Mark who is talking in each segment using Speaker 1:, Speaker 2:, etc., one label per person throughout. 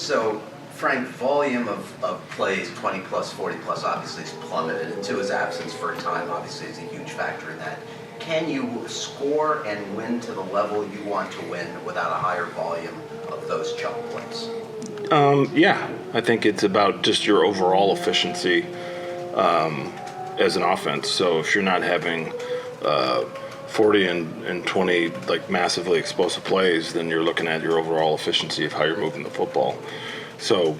Speaker 1: So, Frank, volume of plays, 20 plus, 40 plus, obviously is plummeted. And to his absence for a time, obviously, is a huge factor in that. Can you score and win to the level you want to win without a higher volume of those chunk plays?
Speaker 2: Yeah, I think it's about just your overall efficiency as an offense. So if you're not having 40 and 20 like massively explosive plays, then you're looking at your overall efficiency of how you're moving the football. So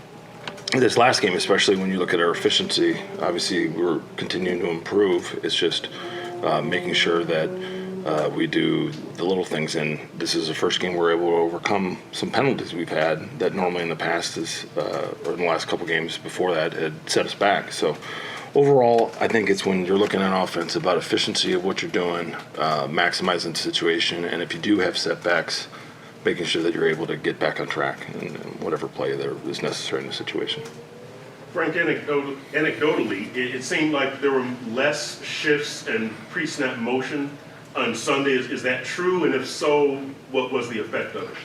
Speaker 2: this last game, especially when you look at our efficiency, obviously we're continuing to improve. It's just making sure that we do the little things, and this is the first game we're able to overcome some penalties we've had that normally in the past or in the last couple games before that had set us back. So overall, I think it's when you're looking at offense about efficiency of what you're doing, maximizing the situation, and if you do have setbacks, making sure that you're able to get back on track in whatever play there is necessary in the situation.
Speaker 3: Frank, anecdotally, it seemed like there were less shifts and pre-snap motion on Sunday. Is that true? And if so, what was the effect of it?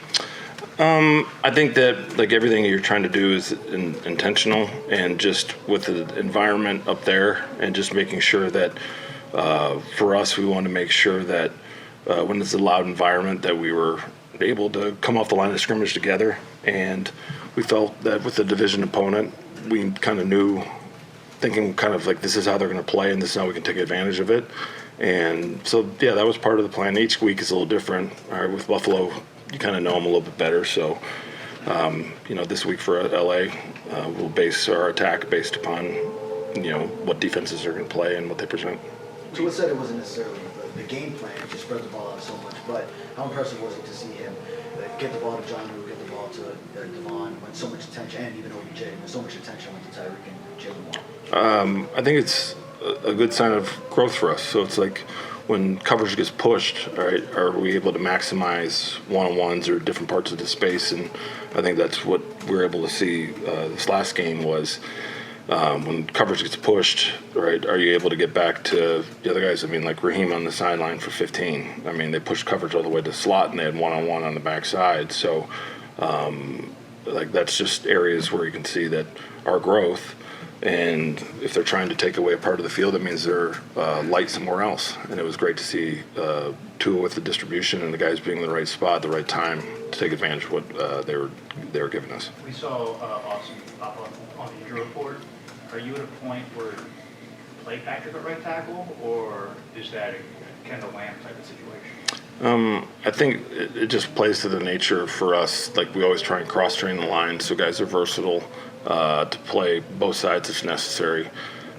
Speaker 2: I think that like everything you're trying to do is intentional, and just with the environment up there, and just making sure that for us, we want to make sure that when it's a loud environment, that we were able to come off the line of scrimmage together. And we felt that with the division opponent, we kind of knew, thinking kind of like this is how they're going to play, and this is how we can take advantage of it. And so, yeah, that was part of the plan. Each week is a little different. With Buffalo, you kind of know them a little bit better. So, this week for LA, we'll base our attack based upon, what defenses are going to play and what they present.
Speaker 4: So what said it wasn't necessarily the game plan to spread the ball out so much, but how impressive was it to see him get the ball to John Lou, get the ball to Devon, when so much attention, and even OBJ, when so much attention went to Tyreek and Jalen Warren?
Speaker 2: I think it's a good sign of growth for us. So it's like when coverage gets pushed, right, are we able to maximize one-on-ones or different parts of the space? And I think that's what we're able to see this last game was when coverage gets pushed, right, are you able to get back to the other guys? I mean, like Raheem on the sideline for 15. I mean, they pushed coverage all the way to slot, and they had one-on-one on the backside. So, that's just areas where you can see that our growth. And if they're trying to take away a part of the field, it means they're light somewhere else. And it was great to see Tua with the distribution and the guys being in the right spot at the right time to take advantage of what they were giving us.
Speaker 5: We saw Austin pop up on the injury report. Are you at a point where you play Patrick at right tackle, or is that a Kendall Lamb type of situation?
Speaker 2: I think it just plays to the nature for us. Like we always try and cross-train the line, so guys are versatile to play both sides if necessary.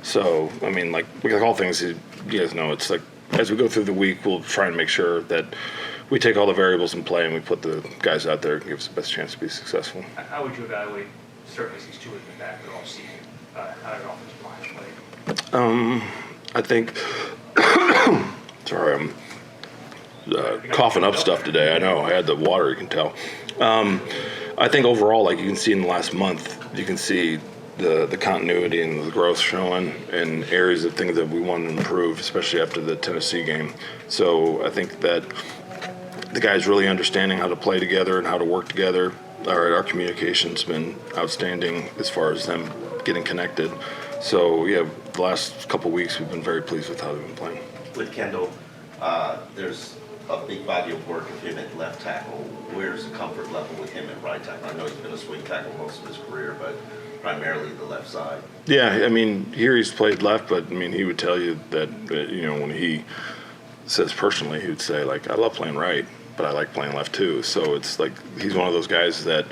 Speaker 2: So, I mean, like all things, you guys know, it's like as we go through the week, we'll try and make sure that we take all the variables in play and we put the guys out there and give us the best chance to be successful.
Speaker 5: How would you evaluate, certainly since Tua has been back, they're all seeing how your offensive line played?
Speaker 2: I think, sorry, I'm coughing up stuff today. I know, I had the water, you can tell. I think overall, like you can see in the last month, you can see the continuity and the growth showing in areas of things that we want to improve, especially after the Tennessee game. So I think that the guys really understanding how to play together and how to work together. Our communication's been outstanding as far as them getting connected. So, yeah, the last couple of weeks we've been very pleased with how they've been playing.
Speaker 6: With Kendall, there's a big body of work of him at left tackle. Where's the comfort level with him at right tackle? I know he's been a swing tackle most of his career, but primarily the left side.
Speaker 2: Yeah, I mean, here he's played left, but, I mean, he would tell you that, when he says personally, he would say, like, I love playing right, but I like playing left too. So it's like he's one of those guys that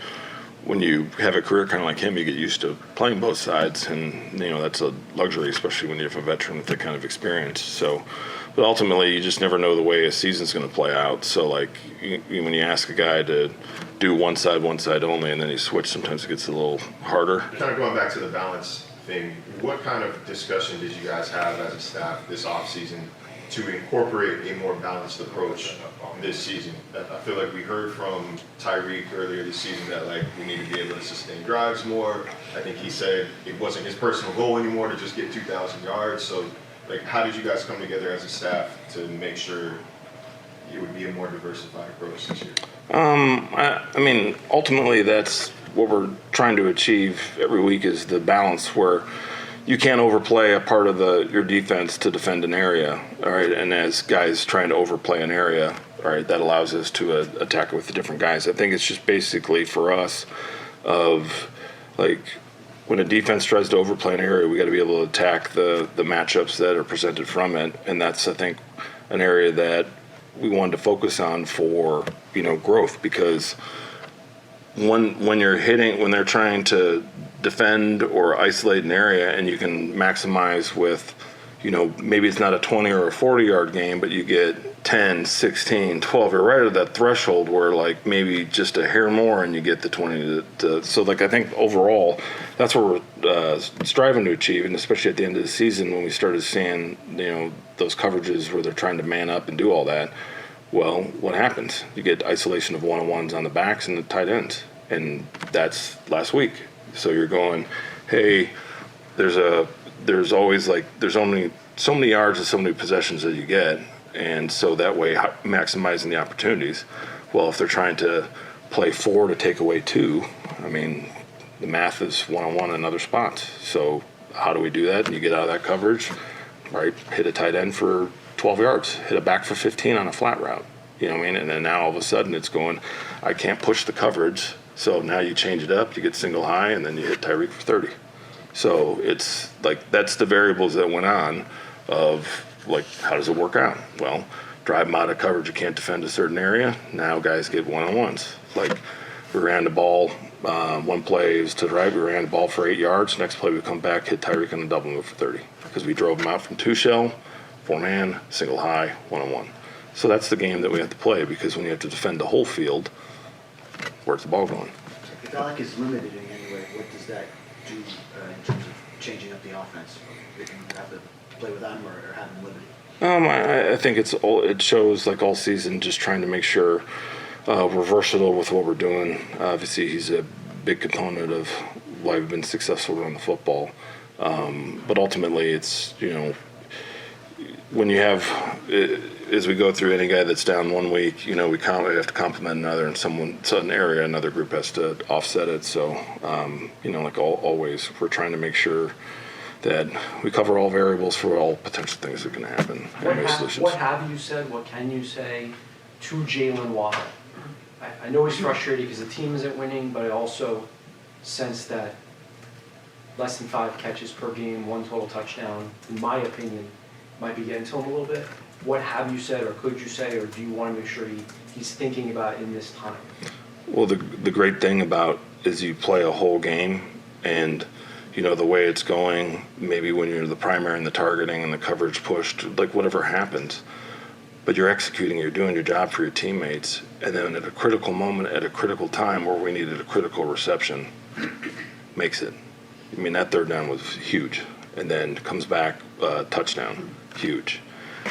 Speaker 2: when you have a career kind of like him, you get used to playing both sides, and that's a luxury, especially when you have a veteran with that kind of experience. So, but ultimately, you just never know the way a season's going to play out. So, like when you ask a guy to do one side only, and then he switch, sometimes it gets a little harder.
Speaker 7: Kind of going back to the balance thing, what kind of discussion did you guys have as a staff this offseason to incorporate a more balanced approach this season? I feel like we heard from Tyreek earlier this season that we need to be able to sustain drives more. I think he said it wasn't his personal goal anymore to just get 2,000 yards. So how did you guys come together as a staff to make sure it would be a more diversified approach this year?
Speaker 2: I mean, ultimately that's what we're trying to achieve every week is the balance where you can't overplay a part of your defense to defend an area, all right? And as guys trying to overplay an area, all right, that allows us to attack it with the different guys. I think it's just basically for us of like when a defense tries to overplay an area, we got to be able to attack the matchups that are presented from it, and that's I think an area that we wanted to focus on for growth, because when they're trying to defend or isolate an area and you can maximize with, maybe it's not a 20 or a 40 yard game, but you get 10, 16, 12, you're right at that threshold where like maybe just a hair more and you get the 20 so like I think overall that's what we're striving to achieve, and especially at the end of the season when we started seeing, those coverages where they're trying to man up and do all that. Well, what happens? You get isolation of one-on-ones on the backs and the tight ends, and that's last week. So you're going, hey, there's only so many yards and so many possessions that you get, and so that way maximizing the opportunities. Well, if they're trying to play 4 to take away 2, I mean, the math is one-on-one in other spots. So how do we do that? And you get out of that coverage, right? Hit a tight end for 12 yards, hit a back for 15 on a flat route. You know what I mean? And then now all of a sudden it's going, I can't push the coverage. So now you change it up, you get single high, and then you hit Tyreek for 30. So it's like that's the variables that went on of like how does it work out? Well, drive them out of coverage, you can't defend a certain area. Now guys get one-on-ones. Like we ran the ball, one play is to the right, we ran the ball for 8 yards. Next play we come back, hit Tyreek on a double move for 30 because we drove him out from 2-shell, 4-man, single high, one-on-one. So that's the game that we have to play, because when you have to defend the whole field, where's the ball going?
Speaker 4: If Alec is limited in any way, what does that do in terms of changing up the offense? If you have to play without him or have him limited?
Speaker 2: I think it shows like all season just trying to make sure we're versatile with what we're doing. Obviously, he's a big component of why we've been successful around the football. But ultimately, it's, when you have, as we go through any guy that's down 1 week, we have to complement another, and certain area, another group has to offset it. So, like always, we're trying to make sure that we cover all variables for all potential things that can happen.
Speaker 8: What have you said, what can you say to Jalen Waddle? I know he's frustrated because the team isn't winning, but I also sense that less than 5 catches per game, 1 total touchdown, in my opinion, might be getting to him a little bit. What have you said, or could you say, or do you want to make sure he's thinking about in this time?
Speaker 2: Well, the great thing about is you play a whole game, and the way it's going, maybe when you're the primary and the targeting and the coverage pushed, like whatever happens, but you're executing, you're doing your job for your teammates, and then at a critical moment, at a critical time where we needed a critical reception, makes it. I mean, that third down was huge, and then comes back, touchdown, huge.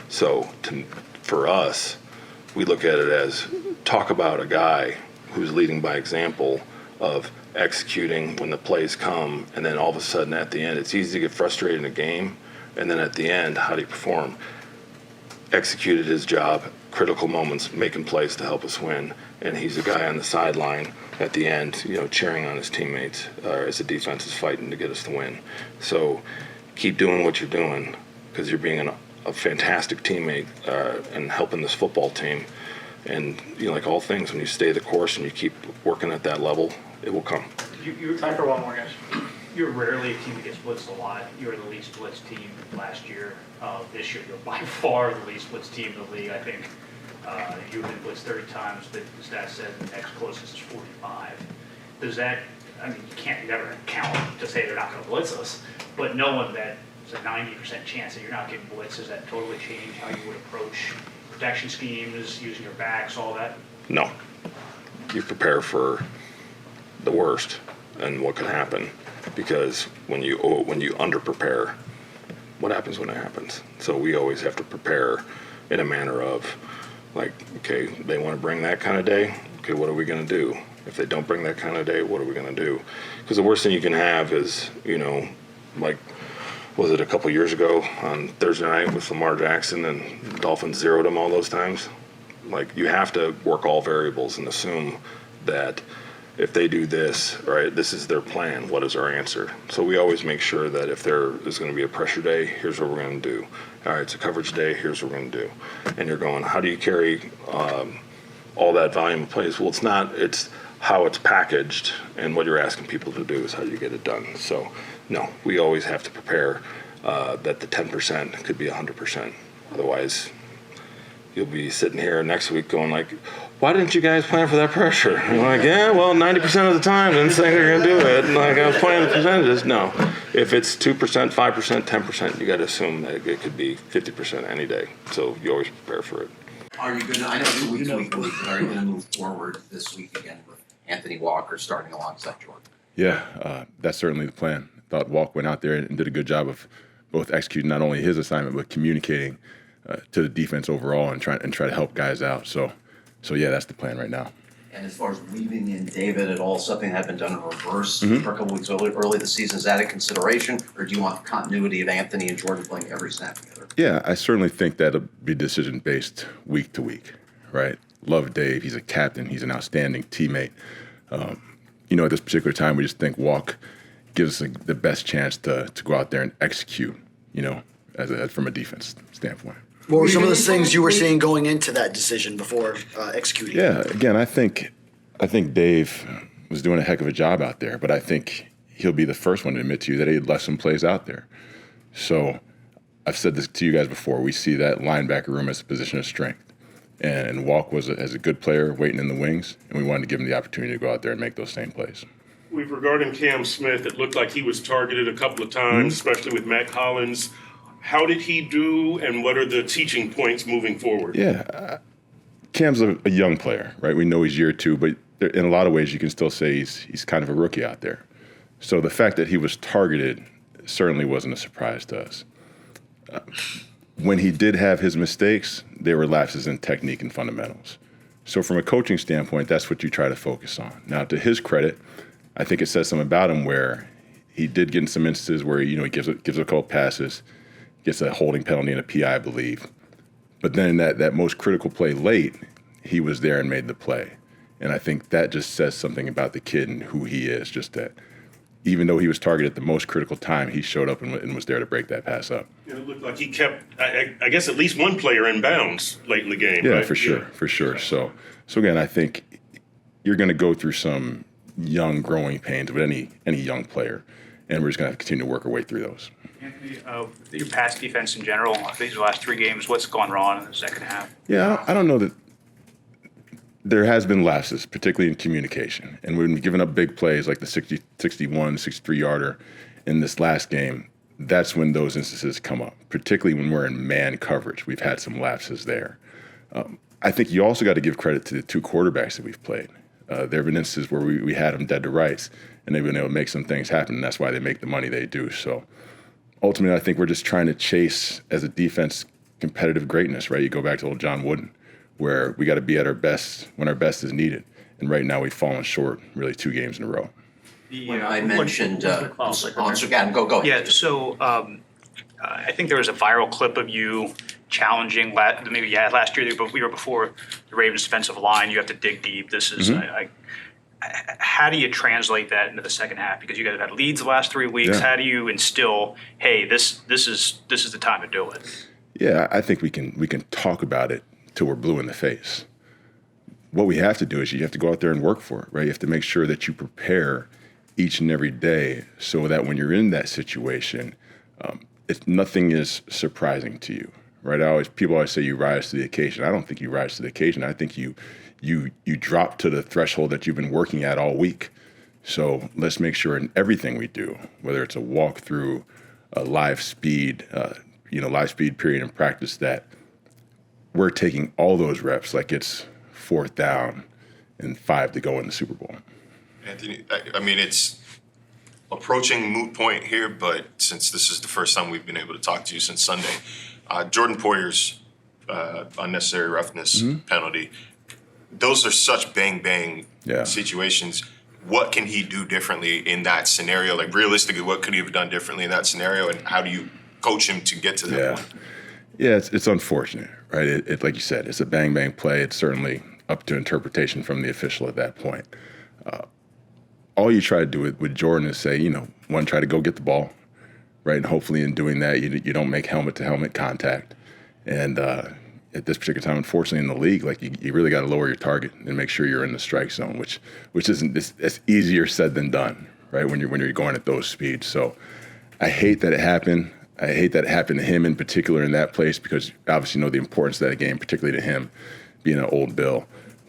Speaker 2: So for us, we look at it as talk about a guy who's leading by example of executing when the plays come, and then all of a sudden at the end, it's easy to get frustrated in a game, and then at the end, how do you perform? Executed his job, critical moments, making plays to help us win, and he's a guy on the sideline at the end, cheering on his teammates as the defense is fighting to get us to win. So keep doing what you're doing, because you're being a fantastic teammate and helping this football team. And like all things, when you stay the course and you keep working at that level, it will come.
Speaker 5: Time for one more, guys. You're rarely a team that gets blitzed a lot. You're the least blitzed team last year. This year, you're by far the least blitzed team in the league. I think you've been blitzed 30 times, but the stat said the next closest is 45. Does that, you can't never count to say they're not going to blitz us, but knowing that it's a 90% chance that you're not getting blitzed, does that totally change how you would approach protection schemes, using your backs, all that?
Speaker 2: No. You prepare for the worst and what could happen, because when you under-prepare, what happens when it happens? So we always have to prepare in a manner of, like, okay, they want to bring that kind of day, okay, what are we going to do? If they don't bring that kind of day, what are we going to do? Because the worst thing you can have is, like, was it a couple years ago on Thursday night with Lamar Jackson and the Dolphins zeroed him all those times? Like, you have to work all variables and assume that if they do this, right, this is their plan. What is our answer? So we always make sure that if there is going to be a pressure day, here's what we're going to do. All right, it's a coverage day, here's what we're going to do. And you're going, how do you carry all that volume of plays? Well, it's not, it's how it's packaged, and what you're asking people to do is how you get it done. So, no, we always have to prepare that the 10% could be 100%. Otherwise, you'll be sitting here next week going like, why didn't you guys plan for that pressure? And I'm like, yeah, well, 90% of the time, didn't think they're going to do it. And like, I was playing the percentages. No. If it's 2%, 5%, 10%, you got to assume that it could be 50% any day. So you always prepare for it.
Speaker 1: Are you going to, I know 2 weeks, but are you going to move forward this week again with Anthony Walker starting alongside Jordan?
Speaker 9: Yeah, that's certainly the plan. I thought Walk went out there and did a good job of both executing not only his assignment, but communicating to the defense overall and try to help guys out. So yeah, that's the plan right now.
Speaker 1: And as far as weaving in David at all, something that had been done in reverse for a couple weeks early this season, is that a consideration, or do you want the continuity of Anthony and Jordan playing every snap together?
Speaker 9: Yeah, I certainly think that'll be decision based week to week, right? Love Dave. He's a captain. He's an outstanding teammate. At this particular time, we just think Walk gives us the best chance to go out there and execute, from a defense standpoint.
Speaker 4: What were some of those things you were seeing going into that decision before executing?
Speaker 9: Yeah, again, I think Dave was doing a heck of a job out there, but I think he'll be the first one to admit to you that he had left some plays out there. So I've said this to you guys before. We see that linebacker room as a position of strength. And Walk as a good player waiting in the wings, and we wanted to give him the opportunity to go out there and make those same plays.
Speaker 3: Regarding Cam Smith, it looked like he was targeted a couple of times, especially with Matt Collins. How did he do, and what are the teaching points moving forward?
Speaker 9: Yeah, Cam's a young player, right? We know he's year two, but in a lot of ways you can still say he's kind of a rookie out there. So the fact that he was targeted certainly wasn't a surprise to us. When he did have his mistakes, they were lapses in technique and fundamentals. So from a coaching standpoint, that's what you try to focus on. Now, to his credit, I think it says something about him where he did get in some instances where, he gives a couple passes, gets a holding penalty and a PI, I believe. But then that most critical play late, he was there and made the play. And I think that just says something about the kid and who he is, just that even though he was targeted at the most critical time, he showed up and was there to break that pass up.
Speaker 3: It looked like he kept, I guess, at least one player in bounds late in the game.
Speaker 9: Yeah,
Speaker 3: right?
Speaker 9: for sure. So again, I think you're going to go through some young growing pains with any young player, and we're just going to continue to work our way through those.
Speaker 5: Anthony, your pass defense in general, these last 3 games, what's gone wrong in the second half?
Speaker 9: Yeah, I don't know that there has been lapses, particularly in communication. And when we've given up big plays like the 60, 61, 63-yarder in this last game, that's when those instances come up, particularly when we're in man coverage. We've had some lapses there. I think you also got to give credit to the 2 quarterbacks that we've played. There have been instances where we had them dead to rights, and they've been able to make some things happen, and that's why they make the money they do. So ultimately, I think we're just trying to chase, as a defense, competitive greatness, right? You go back to old John Wooden, where we got to be at our best when our best is needed. And right now we've fallen short really 2 games in a row.
Speaker 1: When I mentioned, go ahead.
Speaker 5: Yeah, so I think there was a viral clip of you challenging, last year, but we were before the Ravens defensive line. You have to dig deep. This is, how do you translate that into the second half? Because you guys have had leads the last 3 weeks.
Speaker 9: Yeah.
Speaker 5: How do you instill, hey, this is the time to do it?
Speaker 9: Yeah, I think we can talk about it till we're blue in the face. What we have to do is you have to go out there and work for it, right? You have to make sure that you prepare each and every day so that when you're in that situation, nothing is surprising to you, right? People always say you rise to the occasion. I don't think you rise to the occasion. I think you drop to the threshold that you've been working at all week. So let's make sure in everything we do, whether it's a walkthrough, a live speed period in practice, that we're taking all those reps like it's 4th down and 5 to go in the Super Bowl.
Speaker 7: Anthony, I mean, it's approaching moot point here, but since this is the first time we've been able to talk to you since Sunday, Jordan Poyer's unnecessary roughness penalty, those are such bang situations. What can he do differently in that scenario? Like, realistically, what could he have done differently in that scenario, and how do you coach him to get to that point?
Speaker 9: Yeah, it's unfortunate, right? It like you said, it's a bang play. It's certainly up to interpretation from the official at that point. all you try to do with Jordan is say, one, try to go get the ball, right? And hopefully in doing that, you don't make helmet-to-helmet contact. And at this particular time, unfortunately, in the league, like you really got to lower your target and make sure you're in the strike zone, which isn't it's easier said than done, right? When you're going at those speeds. So I hate that it happened. I hate that it happened to him in particular in that place because obviously you know the importance of that game, particularly to him being an old Bill.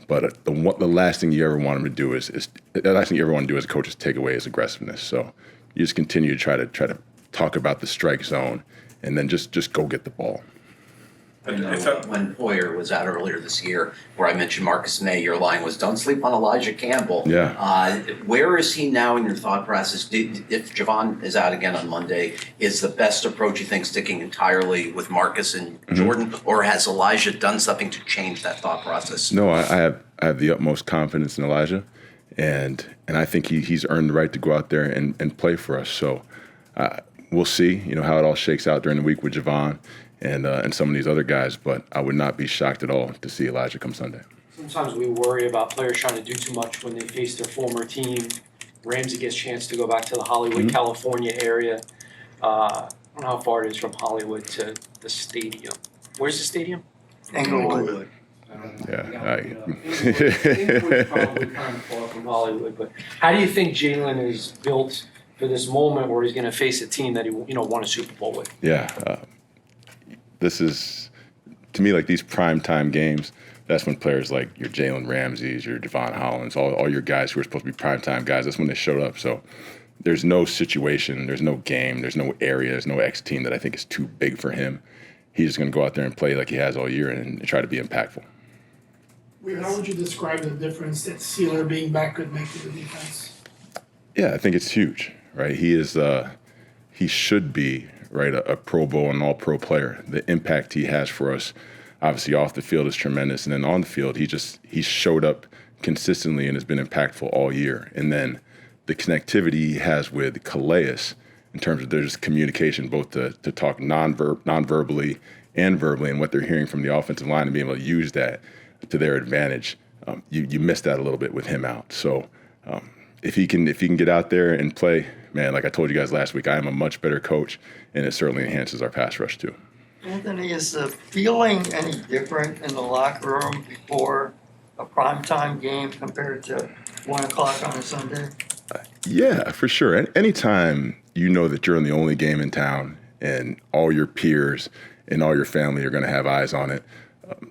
Speaker 9: But the last thing you ever want him to do is the last thing you ever want to do as a coach is take away his aggressiveness. So you just continue to try to talk about the strike zone and then just go get the ball.
Speaker 1: When Hoyer was out earlier this year, where I mentioned Marcus May, your line was, don't sleep on Elijah Campbell.
Speaker 9: Yeah.
Speaker 1: Where is he now in your thought process? If Javon is out again on Monday, is the best approach, you think, sticking entirely with Marcus and Jordan, or has Elijah done something to change that thought process?
Speaker 9: No, I have the utmost confidence in Elijah, and I think he's earned the right to go out there and play for us. So we'll see, how it all shakes out during the week with Javon and some of these other guys, but I would not be shocked at all to see Elijah come Sunday.
Speaker 8: Sometimes we worry about players trying to do too much when they face their former team. Ramsey gets a chance to go back to the Hollywood, California area. I don't know how far it is from Hollywood to the stadium. Where's the stadium?
Speaker 4: Englewood.
Speaker 9: Yeah.
Speaker 8: Inglewood's probably kind of far from Hollywood, but how do you think Jalen is built for this moment where he's going to face a team that he won a Super Bowl with?
Speaker 9: Yeah. This is, to me, like these primetime games, that's when players like your Jalen Ramseys, your Devon Hollands, all your guys who are supposed to be primetime guys, that's when they showed up. So there's no situation, there's no game, there's no area, there's no X team that I think is too big for him. He's just going to go out there and play like he has all year and try to be impactful.
Speaker 10: How would you describe the difference that Sealer being back could make to the defense?
Speaker 9: Yeah, I think it's huge, right? He should be, right, a Pro Bowl and all-pro player. The impact he has for us, obviously off the field, is tremendous. And then on the field, he showed up consistently and has been impactful all year. And then the connectivity he has with Calais in terms of their just communication, both to talk non-verbally and verbally, and what they're hearing from the offensive line and being able to use that to their advantage. You miss that a little bit with him out. So if he can get out there and play, man, like I told you guys last week, I am a much better coach, and it certainly enhances our pass rush too.
Speaker 11: Anthony, is the feeling any different in the locker room before a primetime game compared to 1 o'clock on a Sunday?
Speaker 9: Yeah, for sure. Anytime you know that you're in the only game in town and all your peers and all your family are going to have eyes on it,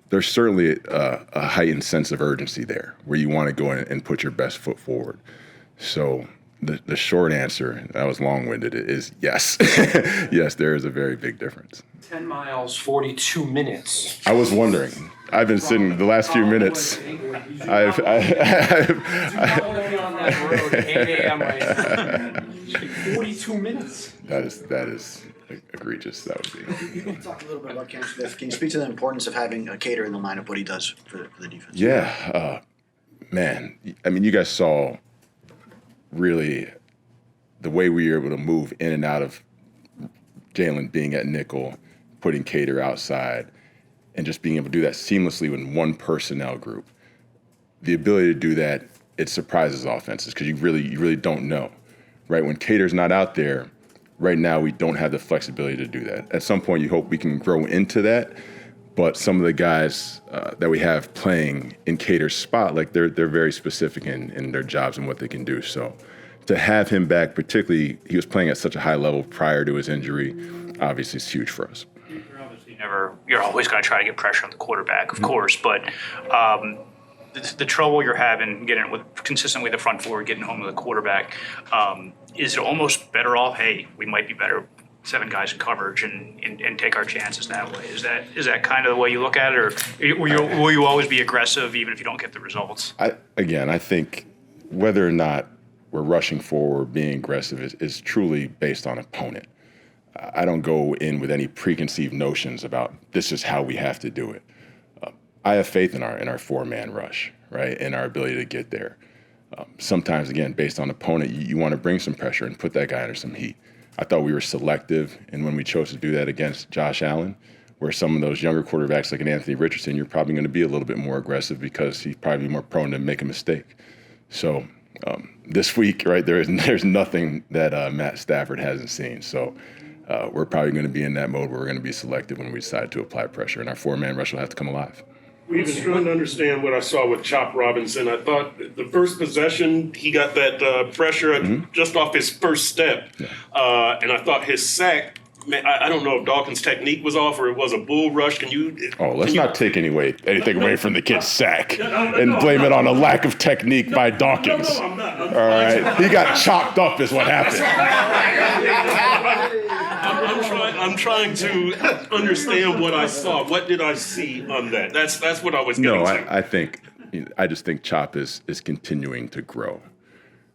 Speaker 9: there's certainly a heightened sense of urgency there where you want to go in and put your best foot forward. So the short answer, that was long-winded, is yes. Yes, there is a very big difference.
Speaker 8: 10 miles, 42 minutes.
Speaker 9: I was wondering. I've been sitting the last few minutes. I've
Speaker 8: on that road at 8 a.m. right now. 42 minutes.
Speaker 9: That is egregious. That would be.
Speaker 4: You can talk a little bit about Cam Smith. Can you speak to the importance of having a Cater in the lineup, what he does for the defense?
Speaker 9: Yeah, man. I mean, you guys saw really the way we were able to move in and out of Jalen being at nickel, putting Cater outside, and just being able to do that seamlessly with one personnel group. The ability to do that, it surprises offenses because you really don't know, right? When Cater's not out there, right now we don't have the flexibility to do that. At some point, you hope we can grow into that, but some of the guys that we have playing in Cater's spot, like they're very specific in their jobs and what they can do. So to have him back, particularly he was playing at such a high level prior to his injury, obviously is huge for us.
Speaker 5: You're always going to try to get pressure on the quarterback, of course, but the trouble you're having getting consistently the front four, getting home with the quarterback, is it almost better off, hey, we might be better 7 guys in coverage and take our chances that way? Is that kind of the way you look at it, or will you always be aggressive even if you don't get the results?
Speaker 9: I think whether or not we're rushing forward, being aggressive is truly based on opponent. I don't go in with any preconceived notions about this is how we have to do it. I have faith in our 4-man rush, right, and our ability to get there. Sometimes, again, based on opponent, you want to bring some pressure and put that guy under some heat. I thought we were selective, and when we chose to do that against Josh Allen, where some of those younger quarterbacks like an Anthony Richardson, you're probably going to be a little bit more aggressive because he's probably more prone to make a mistake. So This week, right, there's nothing that Matt Stafford hasn't seen. So we're probably going to be in that mode where we're going to be selective when we decide to apply pressure, and our four-man rush will have to come alive.
Speaker 3: We've been trying to understand what I saw with Chop Robinson. I thought the first possession, he got that pressure just off his first step. And I thought his sack, man, I don't know if Dawkins' technique was off or it was a bull rush.
Speaker 9: Let's not take anything away from the kid's sack and blame it on a lack of technique by Dawkins.
Speaker 3: No, I'm not.
Speaker 9: All right, he got chopped up is what happened.
Speaker 3: I'm trying to understand what I saw. What did I see on that? That's what I was getting to.
Speaker 9: I just think Chop is continuing to grow,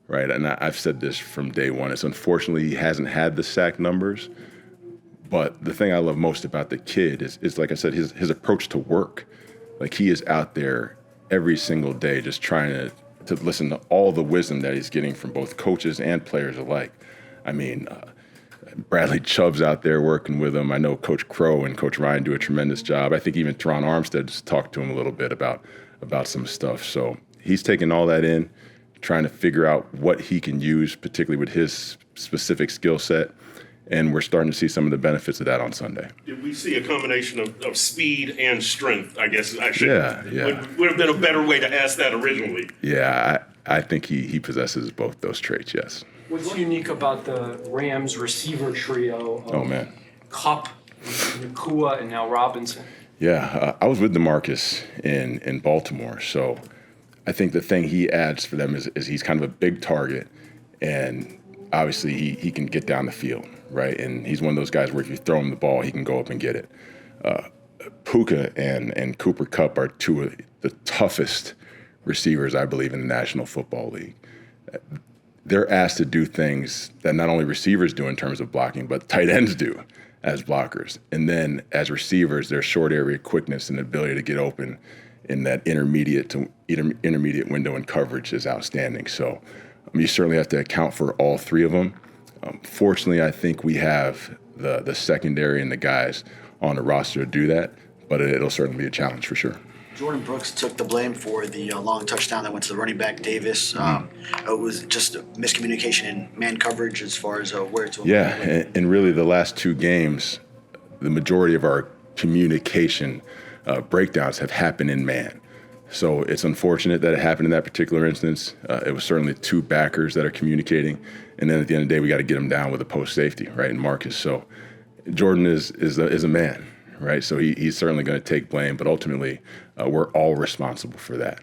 Speaker 9: right? And I've said this from day one. It's unfortunately he hasn't had the sack numbers, but the thing I love most about the kid is like I said, his approach to work. Like he is out there every single day just trying to listen to all the wisdom that he's getting from both coaches and players alike. I mean, Bradley Chubb's out there working with him. I know Coach Crow and Coach Ryan do a tremendous job. I think even Teron Armstead's talked to him a little bit about some stuff. So he's taking all that in, trying to figure out what he can use, particularly with his specific skill set. And we're starting to see some of the benefits of that on Sunday.
Speaker 3: Did we see a combination of speed and strength, I guess I should.
Speaker 9: Yeah.
Speaker 3: Would have been a better way to ask that originally.
Speaker 9: Yeah, I think he possesses both those traits, yes.
Speaker 8: What's unique about the Rams receiver trio of Kupp, Nakua, and now Robinson?
Speaker 9: Yeah, I was with DeMarcus in Baltimore, so I think the thing he adds for them is he's kind of a big target, and obviously he can get down the field, right? And he's one of those guys where if you throw him the ball, he can go up and get it. Puka and Cooper Kupp are two of the toughest receivers, I believe, in the National Football League. They're asked to do things that not only receivers do in terms of blocking, but tight ends do as blockers. And then as receivers, their short area quickness and ability to get open in that intermediate window in coverage is outstanding. So you certainly have to account for all three of them. Fortunately, I think we have the secondary and the guys on the roster to do that, but it'll certainly be a challenge for sure.
Speaker 4: Jordan Brooks took the blame for the long touchdown that went to the running back Davis. It was just a miscommunication in man coverage as far as where to.
Speaker 9: Yeah, and really the last two games, the majority of our communication breakdowns have happened in man. So it's unfortunate that it happened in that particular instance. It was certainly two backers that are communicating, and then at the end of the day, we got to get them down with a post safety, right, and Marcus. So Jordan is a man. Right, so he's certainly going to take blame, but ultimately, we're all responsible for that.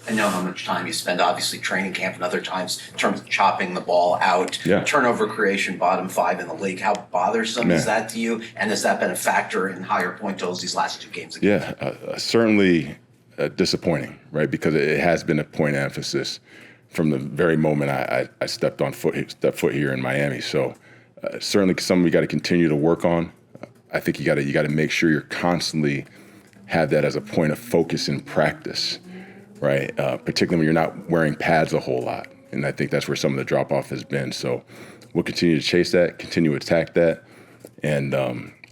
Speaker 1: I know how much time you spend, obviously, training camp and other times in terms of chopping the ball out. Turnover creation, bottom 5 in the league. How bothersome is that to you? And has that been a factor in higher point totals these last two games?
Speaker 9: Certainly disappointing, right? Because it has been a point of emphasis from the very moment I stepped foot here in Miami. So certainly something we got to continue to work on. I think you got to make sure you're constantly have that as a point of focus in practice, right? Particularly when you're not wearing pads a whole lot, and I think that's where some of the drop off has been. So we'll continue to chase that, continue to attack that, and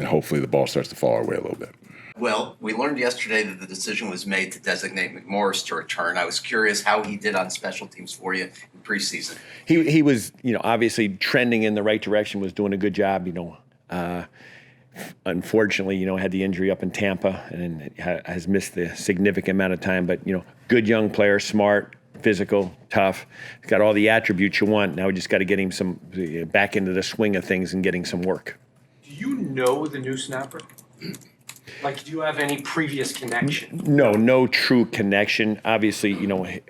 Speaker 9: hopefully the ball starts to fall our way a little bit.
Speaker 1: Well, we learned yesterday that the decision was made to designate McMorris to return. I was curious how he did on special teams for you in preseason.
Speaker 12: He was, obviously trending in the right direction, was doing a good job, Unfortunately, had the injury up in Tampa and has missed the significant amount of time. But, good young player, smart, physical, tough. He's got all the attributes you want. Now we just got to get him back into the swing of things and getting some work.
Speaker 8: Do you know the new snapper? Like, do you have any previous connection?
Speaker 12: No true connection. Obviously,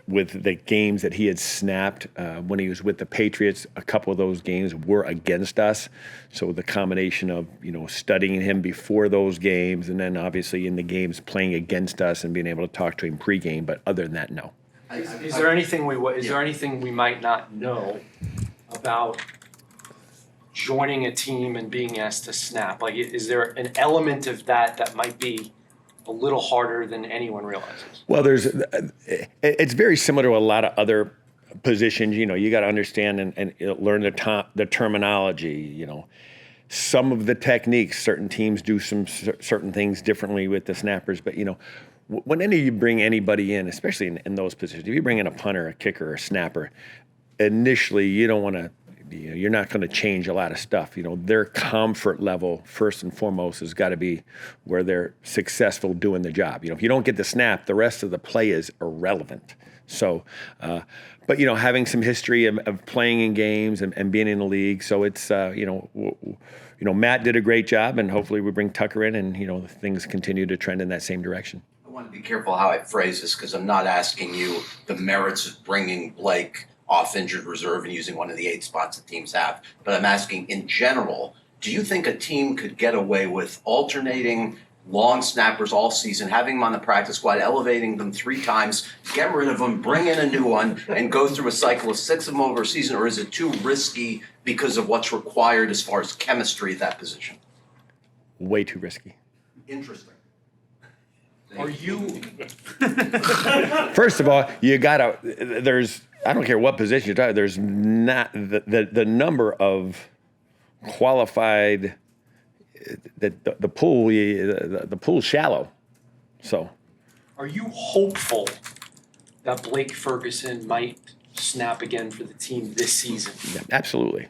Speaker 12: with the games that he had snapped when he was with the Patriots, a couple of those games were against us. So the combination of, studying him before those games and then obviously in the games playing against us and being able to talk to him pregame. But other than that, no.
Speaker 8: Is there anything we might not know about joining a team and being asked to snap? Like, is there an element of that might be a little harder than anyone realizes?
Speaker 12: Well, it's very similar to a lot of other positions. You got to understand and learn the terminology. Some of the techniques, certain teams do some certain things differently with the snappers, but when you bring anybody in, especially in those positions, if you bring in a punter, a kicker, or a snapper, initially you don't want to. You're not going to change a lot of stuff. Their comfort level, first and foremost, has got to be where they're successful doing the job. If you don't get the snap, the rest of the play is irrelevant. So, but having some history of playing in games and being in the league, so it's Matt did a great job, and hopefully we bring Tucker in, and things continue to trend in that same direction.
Speaker 1: I want to be careful how I phrase this because I'm not asking you the merits of bringing Blake off injured reserve and using one of the 8 spots that teams have. But I'm asking in general, do you think a team could get away with alternating long snappers all season, having them on the practice squad, elevating them 3 times, get rid of them, bring in a new one, and go through a cycle of 6 of them over a season? Or is it too risky because of what's required as far as chemistry at that position?
Speaker 12: Way too risky.
Speaker 1: Interesting.
Speaker 8: Are you,
Speaker 12: First of all, I don't care what position you're talking, there's not the number of qualified, the pool's shallow. So,
Speaker 8: are you hopeful that Blake Ferguson might snap again for the team this season?
Speaker 12: yeah, absolutely.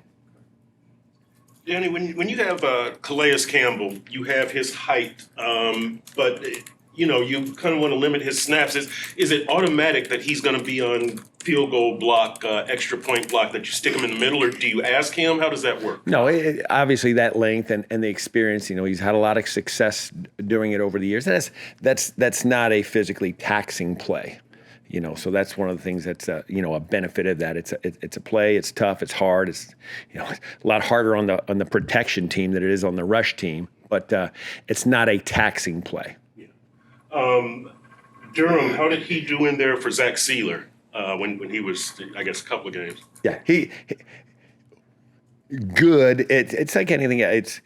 Speaker 3: Danny, when you have Calais Campbell, you have his height, but you kind of want to limit his snaps. Is it automatic that he's going to be on field goal block, extra point block, that you stick him in the middle, or do you ask him? How does that work?
Speaker 12: No, obviously that length and the experience. He's had a lot of success doing it over the years. That's not a physically taxing play. So that's one of the things that's a benefit of that. It's a play. It's tough. It's hard. It's a lot harder on the protection team than it is on the rush team. But it's not a taxing play.
Speaker 3: Durham, how did he do in there for Zach Sealer when he was, I guess, a couple of games?
Speaker 12: Yeah, he good. It's like anything. It's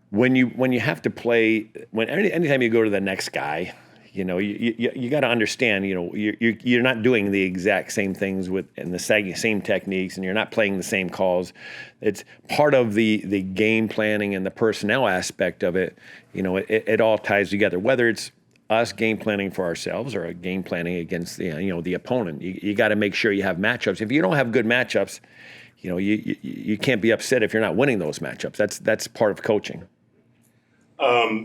Speaker 12: when you have to play. Anytime you go to the next guy, you got to understand. You're not doing the exact same things and the same techniques, and you're not playing the same calls. It's part of the game planning and the personnel aspect of it. It all ties together. Whether it's us game planning for ourselves or a game planning against the opponent, you got to make sure you have matchups. If you don't have good matchups, you can't be upset if you're not winning those matchups. That's part of coaching.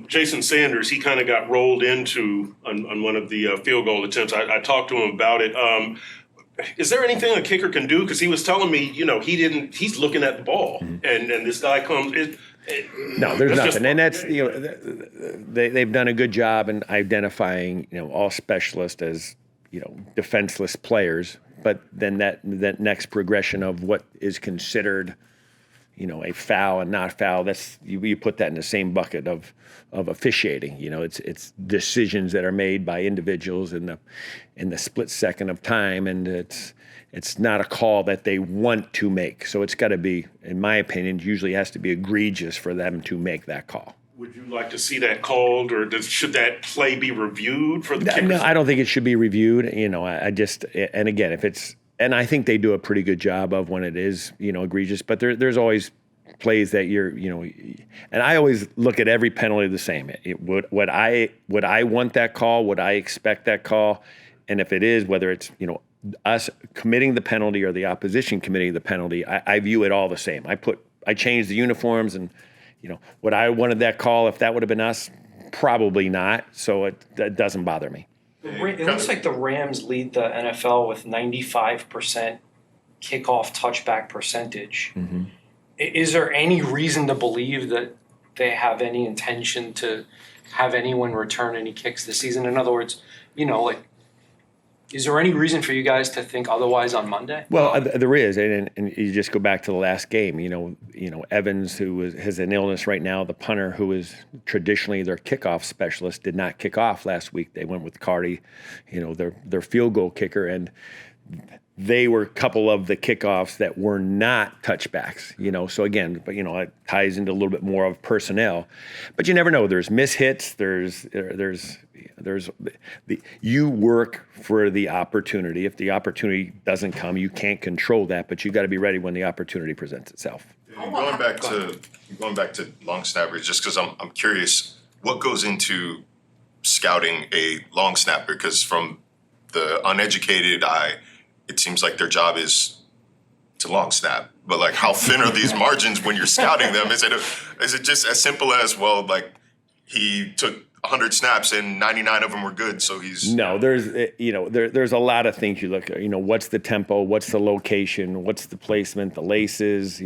Speaker 3: Jason Sanders, he kind of got rolled into on one of the field goal attempts. I talked to him about it. Is there anything a kicker can do? Because he was telling me, he's looking at the ball, and this guy comes.
Speaker 12: No, there's nothing, and that's they've done a good job in identifying all specialists as defenseless players, but then that next progression of what is considered a foul and not foul, that's you put that in the same bucket of officiating. It's decisions that are made by individuals in the split second of time, and it's not a call that they want to make. So it's got to be, in my opinion, usually has to be egregious for them to make that call.
Speaker 3: Would you like to see that called, or should that play be reviewed for the kickers?
Speaker 12: No, I don't think it should be reviewed. I just, and again, if it's, and I think they do a pretty good job of when it is, egregious, but there's always plays that and I always look at every penalty the same. Would I want that call? Would I expect that call? And if it is, whether it's, us committing the penalty or the opposition committing the penalty, I view it all the same. I changed the uniforms, and would I wanted that call if that would have been us? Probably not. So that doesn't bother me.
Speaker 8: It looks like the Rams lead the NFL with 95% kickoff touchback percentage.
Speaker 12: Mm-hmm.
Speaker 8: Is there any reason to believe that they have any intention to have anyone return any kicks this season? In other words, is there any reason for you guys to think otherwise on Monday?
Speaker 12: Well, there is, and you just go back to the last game. Evans, who has an illness right now, the punter, who is traditionally their kickoff specialist, did not kick off last week. They went with Carty, their field goal kicker, and they were a couple of the kickoffs that were not touchbacks. So again, but it ties into a little bit more of personnel. But you never know. There's mishits. You work for the opportunity. If the opportunity doesn't come, you can't control that, but you got to be ready when the opportunity presents itself.
Speaker 7: And going back to long snappers, just because I'm curious, what goes into scouting a long snapper? Because from the uneducated eye, it seems like their job is to long snap. But like, how thin are these margins when you're scouting them? Is it just as simple as, well, like, he took 100 snaps and 99 of them were good, so he's...
Speaker 12: No, there's a lot of things you look at. What's the tempo? What's the location? What's the placement? The laces?